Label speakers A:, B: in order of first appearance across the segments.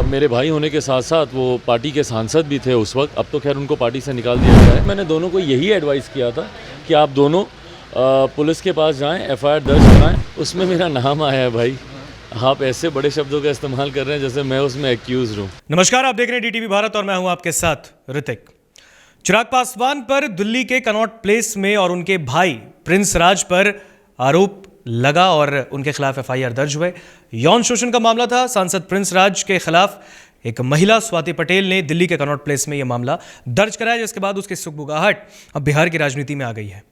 A: मेरे भाई होने के साथ साथ वो पार्टी के सांसद भी थे उस वक्त। अब तो खैर उनको पार्टी से निकाल दिया गया है। मैंने दोनों को यही एडवाइस किया था कि आप दोनों पुलिस के पास जाएं, एफआईआर दर्ज कराएं। उसमें मेरा नाम आया है भाई। आप ऐसे बड़े शब्दों का इस्तेमाल कर रहे हैं जैसे मैं उसमें एक्यूज हूँ।
B: नमस्कार, आप देख रहे हैं डीटीवी भारत और मैं हूं आपके साथ ऋतिक। चिराग पासवान पर दिल्ली के कनॉट प्लेस में और उनके भाई प्रिंस राज पर आरोप लगा और उनके खिलाफ एफआईआर दर्ज हुए। यौन शोषण का मामला था। सांसद प्रिंस राज के खिलाफ एक महिला स्वाति पटेल ने दिल्ली के कनॉट प्लेस में यह मामला दर्ज कराया, जिसके बाद उसकी सुगबुगाहट अब बिहार की राजनीति में आ गई है।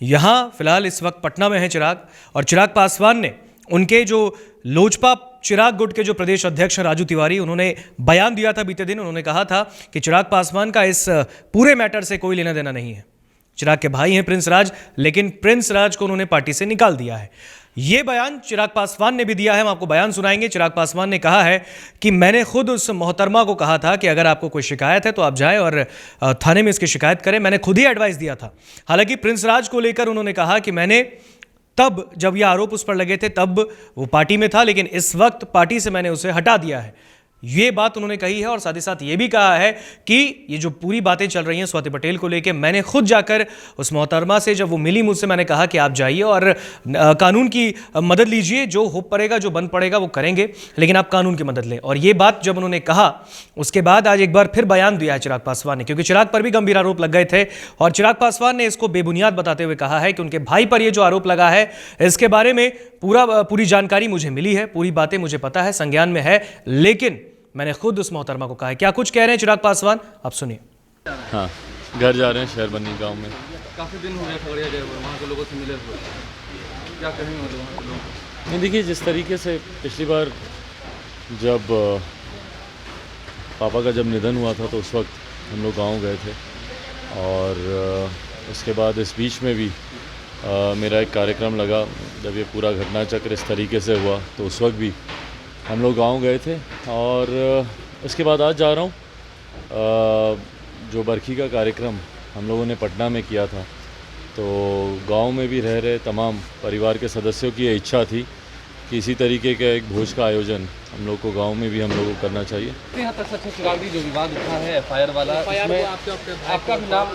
B: यहां फिलहाल इस वक्त पटना में है चिराग, और चिराग पासवान ने उनके जो लोजपा चिराग गुट के जो प्रदेश अध्यक्ष हैं राजू तिवारी, उन्होंने बयान दिया था बीते दिन। उन्होंने कहा था कि चिराग पासवान का इस पूरे मैटर से कोई लेना देना नहीं है। चिराग के भाई हैं प्रिंस राज, लेकिन प्रिंस राज को उन्होंने पार्टी से निकाल दिया है। ये बयान चिराग पासवान ने भी दिया है। हम आपको बयान सुनाएंगे। चिराग पासवान ने कहा है कि मैंने खुद उस मोहतरमा को कहा था कि अगर आपको कोई शिकायत है तो आप जाएं और थाने में इसकी शिकायत करें। मैंने खुद ही एडवाइस दिया था। हालांकि प्रिंस राज को लेकर उन्होंने कहा कि मैंने तब जब ये आरोप उस पर लगे थे तब वो पार्टी में था, लेकिन इस वक्त पार्टी से मैंने उसे हटा दिया है। ये बात उन्होंने कही है। और साथ ही साथ ये भी कहा है कि ये जो पूरी बातें चल रही हैं स्वाति पटेल को लेके, मैंने खुद जाकर उस मोहतरमा से जब वो मिली मुझसे, मैंने कहा कि आप जाइए और कानून की मदद लीजिए। जो हो पड़ेगा, जो बन पड़ेगा वो करेंगे, लेकिन आप कानून की मदद लें। और ये बात जब उन्होंने कहा, उसके बाद आज एक बार फिर बयान दिया है चिराग पासवान ने, क्योंकि चिराग पर भी गंभीर आरोप लग गए थे। और चिराग पासवान ने इसको बेबुनियाद बताते हुए कहा है कि उनके भाई पर ये जो आरोप लगा है, इसके बारे में पूरी जानकारी मुझे मिली है, पूरी बातें मुझे पता है, संज्ञान में है, लेकिन मैंने खुद उस मोहतरमा को कहा है। क्या कुछ कह रहे हैं चिराग पासवान, आप सुनिए।
A: हाँ, घर जा रहे हैं शेरबनी गांव में।
C: काफ़ी दिन हो गए खगड़िया गए, वहाँ के लोगों से मिले हुए, क्या कहेंगे मतलब वहाँ के लोग?
A: नहीं, देखिए, जिस तरीके से पिछली बार जब पापा का जब निधन हुआ था तो उस वक्त हम लोग गांव गए थे, और उसके बाद इस बीच में भी मेरा एक कार्यक्रम लगा। जब ये पूरा घटना चक्र इस तरीके से हुआ तो उस वक्त भी हम लोग गांव गए थे। और उसके बाद आज जा रहा हूँ। जो बरखी का कार्यक्रम हम लोगों ने पटना में किया था, तो गांव में भी रह रहे तमाम परिवार के सदस्यों की ये इच्छा थी कि इसी तरीके का एक भोज का आयोजन हम लोग को गांव में भी हम लोगों को करना चाहिए।
C: यहाँ तक सच चिराग जी, जो विवाद उठा है एफआईआर वाला, इसमें आपका भी नाम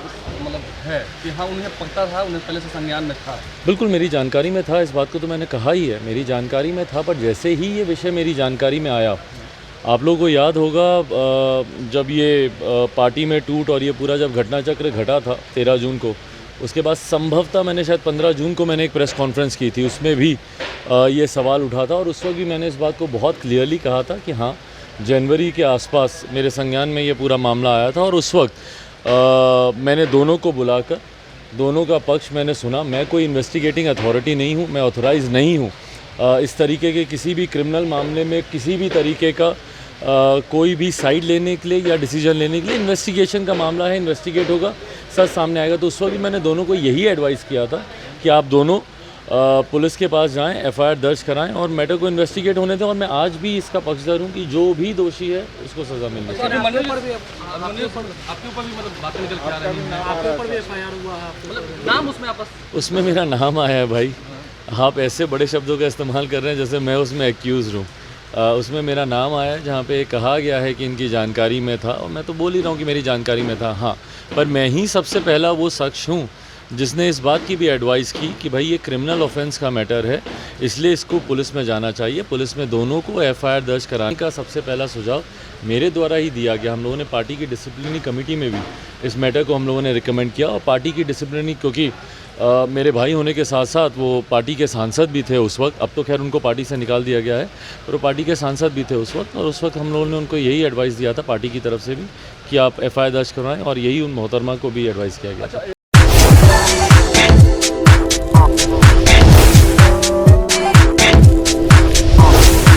C: मतलब है कि हाँ उन्हें पता था, उन्हें पहले से संज्ञान में था?
A: बिल्कुल, मेरी जानकारी में था। इस बात को तो मैंने कहा ही है, मेरी जानकारी में था। पर जैसे ही ये विषय मेरी जानकारी में आया, आप लोगों को याद होगा जब ये पार्टी में टूट और ये पूरा जब घटना चक्र घटा था 13 जून को, उसके बाद संभवतः मैंने शायद 15 जून को मैंने एक प्रेस कॉन्फ्रेंस की थी, उसमें भी ये सवाल उठा था। और उस वक्त भी मैंने इस बात को बहुत क्लियरली कहा था कि हाँ, जनवरी के आसपास मेरे संज्ञान में ये पूरा मामला आया था। और उस वक्त मैंने दोनों को बुलाकर दोनों का पक्ष मैंने सुना। मैं कोई इन्वेस्टिगेटिंग अथॉरिटी नहीं हूँ, मैं ऑथराइज नहीं हूँ इस तरीके के किसी भी क्रिमिनल मामले में किसी भी तरीके का कोई भी साइड लेने के लिए या डिसीजन लेने के लिए। इन्वेस्टिगेशन का मामला है, इन्वेस्टिगेट होगा, सच सामने आएगा। तो उस वक्त भी मैंने दोनों को यही एडवाइस किया था कि आप दोनों पुलिस के पास जाएं, एफआईआर दर्ज कराएं और मैटर को इन्वेस्टिगेट होने दें। और मैं आज भी इसका पक्षधर हूं कि जो भी दोषी है उसको सज़ा मिलनी चाहिए।
C: आपके ऊपर भी मतलब बातें निकल के आ रही हैं, आपके ऊपर भी एफआईआर हुआ है, मतलब नाम उसमें
A: मेरा नाम आया है भाई। आप ऐसे बड़े शब्दों का इस्तेमाल कर रहे हैं जैसे मैं उसमें एक्यूज हूँ। उसमें मेरा नाम आया है जहाँ पे कहा गया है कि इनकी जानकारी में था, और मैं तो बोल ही रहा हूँ कि मेरी जानकारी में था। हाँ, पर मैं ही सबसे पहला वो शख्स हूँ जिसने इस बात की भी एडवाइस की कि भाई ये क्रिमिनल ऑफेंस का मैटर है, इसलिए इसको पुलिस में जाना चाहिए। पुलिस में दोनों को एफआईआर दर्ज कराने का सबसे पहला सुझाव मेरे द्वारा ही दिया गया। हम लोगों ने पार्टी की डिसिप्लिनरी कमेटी में भी इस मैटर को हम लोगों ने रिकमेंड किया। और पार्टी की डिसिप्लिनरी, क्योंकि मेरे भाई होने के साथ साथ वो पार्टी के सांसद भी थे उस वक्त। अब तो खैर उनको पार्टी से निकाल दिया गया है, पर वो पार्टी के सांसद भी थे उस वक्त। और उस वक्त हम लोगों ने उनको यही एडवाइस दिया था पार्टी की तरफ से भी कि आप एफआईआर दर्ज करवाएं, और यही उन मोहतरमा को भी एडवाइस किया गया था।